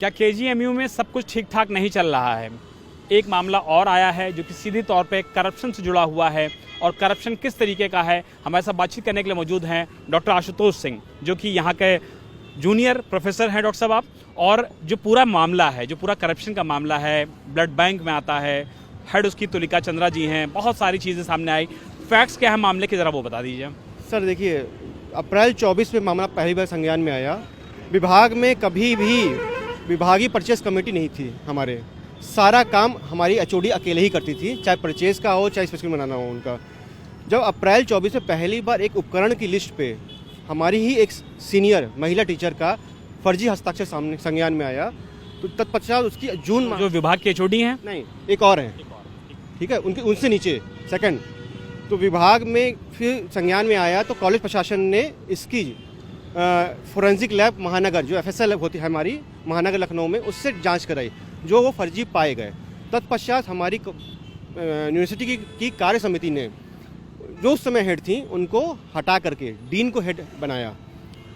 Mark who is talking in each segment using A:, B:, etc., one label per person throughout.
A: क्या केजीएमयू में सब कुछ ठीक ठाक नहीं चल रहा है? एक मामला और आया है जो कि सीधी तौर पे करप्शन से जुड़ा हुआ है, और करप्शन किस तरीके का है, हमारे साथ बातचीत करने के लिए मौजूद हैं डॉक्टर आशुतोष सिंह, जो कि यहाँ के जूनियर प्रोफेसर हैं। डॉक्टर साहब आप, और जो पूरा मामला है, जो पूरा करप्शन का मामला है, ब्लड बैंक में आता है, हेड उसकी तुलिका चंद्रा जी हैं, बहुत सारी चीज़ें सामने आई। फैक्ट्स क्या है मामले के, ज़रा वो बता दीजिए।
B: सर देखिए, अप्रैल 24 में मामला पहली बार संज्ञान में आया। विभाग में कभी भी विभागीय परचेज कमेटी नहीं थी। हमारे सारा काम हमारी एचओडी अकेले ही करती थी, चाहे परचेज का हो चाहे स्पेसिफिक बनाना हो उनका। जब अप्रैल 24 में पहली बार एक उपकरण की लिस्ट पे हमारी ही एक सीनियर महिला टीचर का फर्जी हस्ताक्षर सामने संज्ञान में आया, तो तत्पश्चात उसकी जून
A: जो विभाग के एचओडी हैं,
B: नहीं एक और हैं, ठीक है, उनके उनसे नीचे सेकंड, तो विभाग में फिर संज्ञान में आया तो कॉलेज प्रशासन ने इसकी फोरेंसिक लैब महानगर, जो एफएसएल लैब होती है हमारी महानगर लखनऊ में, उससे जांच कराई, जो वो फर्जी पाए गए। तत्पश्चात हमारी यूनिवर्सिटी की कार्य समिति ने जो उस समय हेड थी उनको हटा करके डीन को हेड बनाया।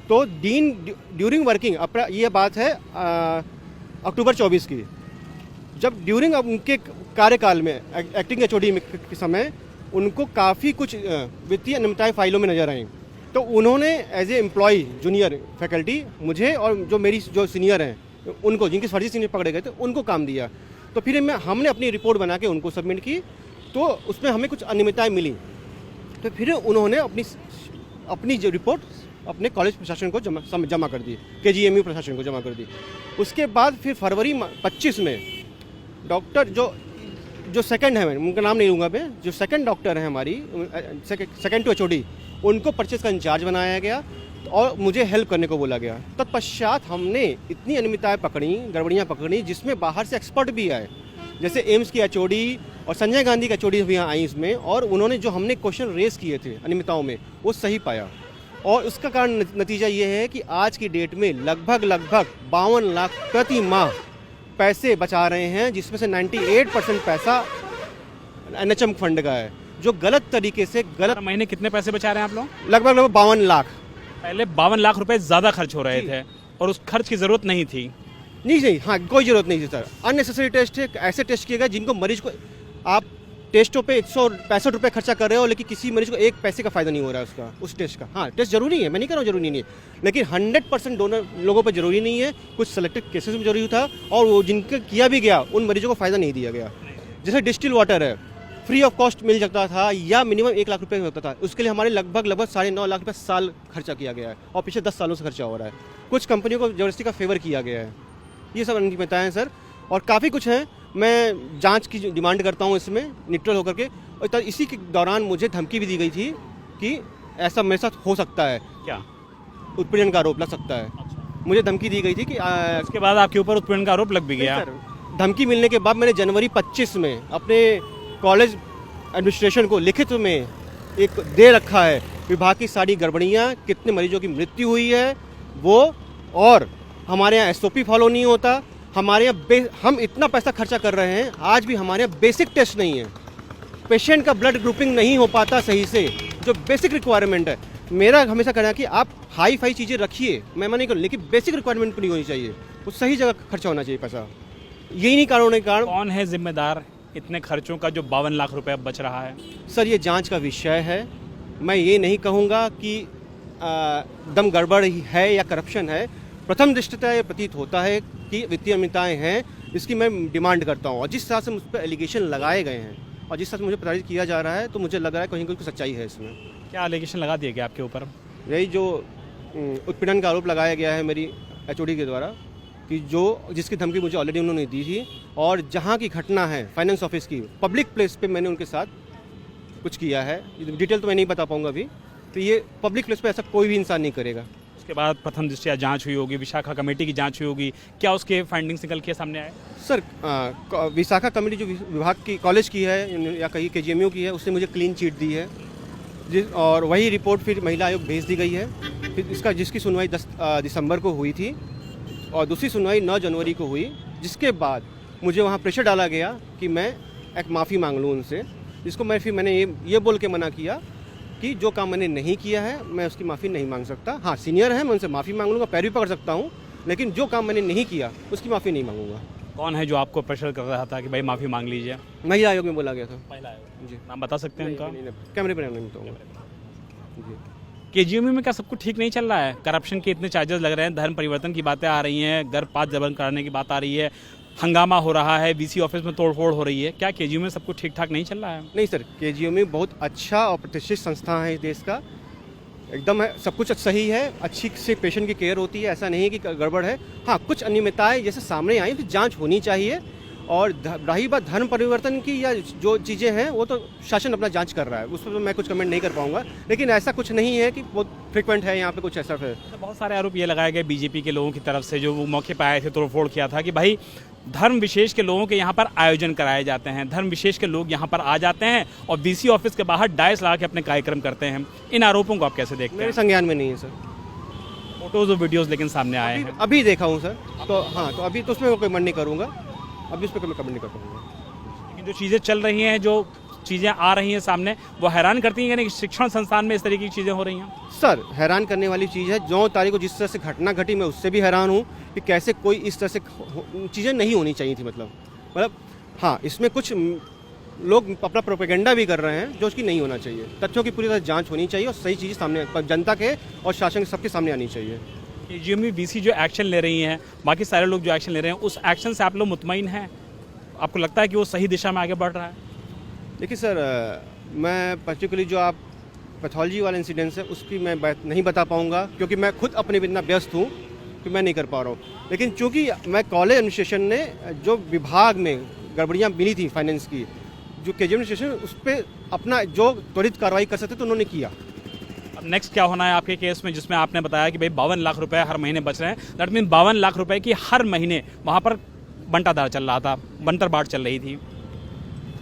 B: तो डीन ड्यूरिंग वर्किंग, ये बात है अक्टूबर 24 की, जब ड्यूरिंग उनके कार्यकाल में एक्टिंग एचओडी के समय उनको काफ़ी कुछ वित्तीय अनियमितताएं फाइलों में नजर आई, तो उन्होंने as a employ junior faculty मुझे और जो मेरी जो सीनियर हैं उनको, जिनके फर्जी सीनियर पकड़े गए थे, उनको काम दिया। तो फिर हमने अपनी रिपोर्ट बना के उनको सबमिट की, तो उसमें हमें कुछ अनियमितताएं मिली। तो फिर उन्होंने अपनी जो रिपोर्ट अपने कॉलेज प्रशासन को जमा कर दी, केजीएमयू प्रशासन को जमा कर दी। उसके बाद फिर फरवरी 25 में डॉक्टर जो सेकंड है, उनका नाम नहीं लूँगा मैं, जो सेकंड डॉक्टर है हमारी, सेकंड टू एचओडी, उनको परचेज का इंचार्ज बनाया गया और मुझे हेल्प करने को बोला गया। तत्पश्चात हमने इतनी अनियमितताएं पकड़ी, गड़बड़ियाँ पकड़ी, जिसमें बाहर से एक्सपर्ट भी आए, जैसे एम्स की एचओडी और संजय गांधी की एचओडी भी यहाँ आई इसमें, और उन्होंने जो हमने क्वेश्चन रेस किए थे अनियमितताओं में, वो सही पाया। और उसका कारण नतीजा ये है कि आज की डेट में लगभग 52 लाख प्रति माह पैसे बचा रहे हैं, जिसमें से 98% पैसा एनएचएम फंड का है, जो गलत तरीके से गलत।
A: महीने कितने पैसे बचा रहे हैं आप लोग?
B: लगभग 52 लाख।
A: पहले 52 लाख रुपए ज़्यादा खर्च हो रहे थे, और उस खर्च की ज़रूरत नहीं थी।
B: नहीं, हाँ, कोई ज़रूरत नहीं थी सर। अननेसेसरी टेस्ट है, ऐसे टेस्ट किए गए जिनको मरीज को, आप टेस्टों पे 165 रुपये खर्चा कर रहे हो, लेकिन किसी मरीज को एक पैसे का फ़ायदा नहीं हो रहा है उसका, उस टेस्ट का। हाँ, टेस्ट जरूरी है, मैं नहीं कह रहा हूँ जरूरी नहीं है, लेकिन 100% डोनर लोगों पर जरूरी नहीं है, कुछ सेलेक्टेड केसेस में जरूरी था, और वो जिनका किया भी गया उन मरीजों को फ़ायदा नहीं दिया गया। जैसे डिस्टिल वाटर है, फ्री ऑफ कॉस्ट मिल सकता था, या मिनिमम 1 लाख रुपये होता था, उसके लिए हमारे लगभग 9.5 लाख रुपये साल खर्चा किया गया है, और पिछले 10 सालों से खर्चा हो रहा है। कुछ कंपनियों को ज़बरदस्ती का फेवर किया गया है। ये सब अनियमितताएं हैं सर, और काफ़ी कुछ है। मैं जांच की डिमांड करता हूं इसमें न्यूट्रल होकर के। और इसी के दौरान मुझे धमकी भी दी गई थी कि ऐसा मेरे साथ हो सकता है,
A: क्या
B: उत्पीड़न का आरोप लग सकता है। मुझे धमकी दी गई थी कि
A: उसके बाद आपके ऊपर उत्पीड़न का आरोप लग भी गया।
B: धमकी मिलने के बाद मैंने जनवरी 25 में अपने कॉलेज एडमिनिस्ट्रेशन को लिखित में एक दे रखा है, विभाग की सारी गड़बड़ियाँ, कितने मरीजों की मृत्यु हुई है वो, और हमारे यहाँ एसओपी फॉलो नहीं होता, हमारे यहाँ हम इतना पैसा खर्चा कर रहे हैं, आज भी हमारे यहाँ बेसिक टेस्ट नहीं है, पेशेंट का ब्लड ग्रुपिंग नहीं हो पाता सही से, जो बेसिक रिक्वायरमेंट है। मेरा हमेशा कहना है कि आप हाई फाई चीज़ें रखिए, मैं नहीं करूँ, लेकिन बेसिक रिक्वायरमेंट नहीं होनी चाहिए, वो सही जगह खर्चा होना चाहिए पैसा। यही नहीं कारणों के कारण।
A: कौन है जिम्मेदार इतने खर्चों का, जो 52 लाख रुपए अब बच रहा है?
B: सर ये जांच का विषय है, मैं ये नहीं कहूँगा कि दम गड़बड़ है या करप्शन है। प्रथम दृष्टया ये प्रतीत होता है कि वित्तीय अनियमितताएं हैं, इसकी मैं डिमांड करता हूँ। और जिस तरह से मुझ पर एलिगेशन लगाए गए हैं और जिस तरह से मुझे प्रताड़ित किया जा रहा है, तो मुझे लग रहा है कहीं कोई सच्चाई है इसमें।
A: क्या एलिगेशन लगा दिए गए आपके ऊपर?
B: यही जो उत्पीड़न का आरोप लगाया गया है मेरी एचओडी के द्वारा, कि जिसकी धमकी मुझे ऑलरेडी उन्होंने दी थी, और जहाँ की घटना है फाइनेंस ऑफिस की, पब्लिक प्लेस पे मैंने उनके साथ कुछ किया है, डिटेल तो मैं नहीं बता पाऊँगा अभी। तो ये पब्लिक प्लेस पे ऐसा कोई भी इंसान नहीं करेगा।
A: उसके बाद प्रथम दृष्टया जांच हुई होगी, विशाखा कमेटी की जांच हुई होगी, क्या उसके फाइंडिंग्स निकल के सामने आए?
B: सर विशाखा कमेटी जो विभाग की कॉलेज की है या कहीं केजीएमयू की है, उसने मुझे क्लीन चिट दी है, और वही रिपोर्ट फिर महिला आयोग भेज दी गई है। फिर जिसकी सुनवाई 10 दिसंबर को हुई थी, और दूसरी सुनवाई 9 जनवरी को हुई, जिसके बाद मुझे वहाँ प्रेशर डाला गया कि मैं एक माफ़ी मांग लूँ उनसे, जिसको मैंने ये बोल के मना किया कि जो काम मैंने नहीं किया है मैं उसकी माफ़ी नहीं मांग सकता। हाँ, सीनियर है, मैं उनसे माफ़ी मांग लूँगा, पैर भी पकड़ सकता हूँ, लेकिन जो काम मैंने नहीं किया उसकी माफ़ी नहीं मांगूंगा।
A: कौन है जो आपको प्रेशर कर रहा था कि भाई माफ़ी मांग लीजिए?
B: महिला आयोग में बोला गया था।
A: महिला आयोग।
B: जी,
A: नाम बता सकते हैं उनका?
B: कैमरे पर नहीं बताऊंगा। जी,
A: केजीएमयू में क्या सब कुछ ठीक नहीं चल रहा है? करप्शन के इतने चार्जेस लग रहे हैं, धर्म परिवर्तन की बातें आ रही हैं, घर पात जबरन कराने की बात आ रही है, हंगामा हो रहा है, वीसी ऑफिस में तोड़फोड़ हो रही है। क्या केजीएमयू में सब कुछ ठीक ठाक नहीं चल रहा है?
B: नहीं सर, केजीएमयू बहुत अच्छा और प्रतिष्ठित संस्थान है इस देश का, एकदम है, सब कुछ सही है, अच्छी से पेशेंट की केयर होती है, ऐसा नहीं है कि गड़बड़ है। हाँ, कुछ अनियमितताएं जैसे सामने आई तो जांच होनी चाहिए। और रही बात धर्म परिवर्तन की या जो चीज़ें हैं वो तो शासन अपना जांच कर रहा है, उस पर मैं कुछ कमेंट नहीं कर पाऊंगा, लेकिन ऐसा कुछ नहीं है कि बहुत फ्रिक्वेंट है यहाँ पे कुछ ऐसा। फिर
A: बहुत सारे आरोप ये लगाए गए बीजेपी के लोगों की तरफ से जो वो मौके पर आए थे, तोड़फोड़ किया था कि भाई धर्म विशेष के लोगों के यहाँ पर आयोजन कराए जाते हैं, धर्म विशेष के लोग यहाँ पर आ जाते हैं और वीसी ऑफिस के बाहर डायस लगा के अपने कार्यक्रम करते हैं। इन आरोपों को आप कैसे देखते
B: मेरे
A: हैं?
B: संज्ञान में नहीं है सर।
A: फोटोज और वीडियोस लेकिन सामने आए हैं।
B: अभी देखा हूँ सर, तो हाँ, तो अभी तो उसमें मैं कमेंट नहीं करूँगा, अभी उस पर मैं कमेंट नहीं कर पाऊँगा।
A: लेकिन जो चीज़ें चल रही हैं, जो चीज़ें आ रही हैं सामने, वो हैरान करती हैं कि शिक्षण संस्थान में इस तरीके की चीज़ें हो रही हैं।
B: सर, हैरान करने वाली चीज़ है, 9 तारीख को जिस तरह से घटना घटी मैं उससे भी हैरान हूँ कि कैसे कोई इस तरह से चीज़ें नहीं होनी चाहिए थी। मतलब हाँ, इसमें कुछ लोग अपना प्रोपेगेंडा भी कर रहे हैं जो उसकी नहीं होना चाहिए। तथ्यों की पूरी तरह जांच होनी चाहिए और सही चीज़ें सामने जनता के और शासन सबके सामने आनी चाहिए।
A: केजीएमयू वीसी जो एक्शन ले रही हैं, बाकी सारे लोग जो एक्शन ले रहे हैं, उस एक्शन से आप लोग मुतमईन हैं? आपको लगता है कि वो सही दिशा में आगे बढ़ रहा है?
B: देखिए सर, मैं पर्टिकुलरली जो आप पैथोलॉजी वाला इंसिडेंस है उसकी मैं बात नहीं बता पाऊंगा, क्योंकि मैं खुद अपने इतना व्यस्त हूँ कि मैं नहीं कर पा रहा हूँ। लेकिन चूंकि मैं कॉलेज एडमिनिस्ट्रेशन ने जो विभाग में गड़बड़ियाँ मिली थी फाइनेंस की, जो केजीएमयू एडमिनिस्ट्रेशन उस पर अपना जो त्वरित कार्रवाई कर सकते तो उन्होंने किया।
A: अब नेक्स्ट क्या होना है आपके केस में, जिसमें आपने बताया कि भाई 52 लाख रुपए हर महीने बच रहे हैं? दैट मीन 52 लाख रुपए की हर महीने वहाँ पर बंटाधार चल रहा था, बंटर बाट चल रही थी।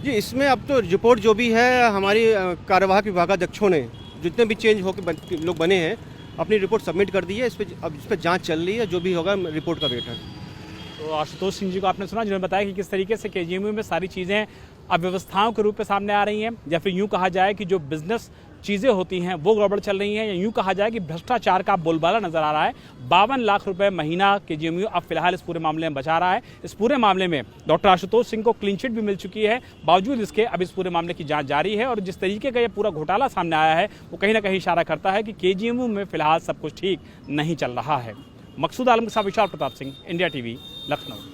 B: जी, इसमें अब तो रिपोर्ट जो भी है हमारी कार्यवाहक विभागाध्यक्षों ने, जितने भी चेंज होकर लोग बने हैं, अपनी रिपोर्ट सबमिट कर दी है। अब इस पर जांच चल रही है, जो भी होगा रिपोर्ट का वेट है।
A: तो आशुतोष सिंह जी को आपने सुना, जिन्होंने बताया कि किस तरीके से केजीएमयू में सारी चीज़ें अव्यवस्थाओं के रूप में सामने आ रही हैं, या फिर यूँ कहा जाए कि जो बिजनेस चीज़ें होती हैं वो गड़बड़ चल रही हैं, या यूँ कहा जाए कि भ्रष्टाचार का बोलबाला नजर आ रहा है। 52 लाख रुपए महीना केजीएमयू अब फिलहाल इस पूरे मामले में बचा रहा है। इस पूरे मामले में डॉक्टर आशुतोष सिंह को क्लीन चिट भी मिल चुकी है, बावजूद इसके अब इस पूरे मामले की जांच जारी है। और जिस तरीके का ये पूरा घोटाला सामने आया है वो कहीं ना कहीं इशारा करता है कि केजीएमयू में फिलहाल सब कुछ ठीक नहीं चल रहा है। मकसूद आलम के साथ विशाल प्रताप सिंह, इंडिया टीवी, लखनऊ।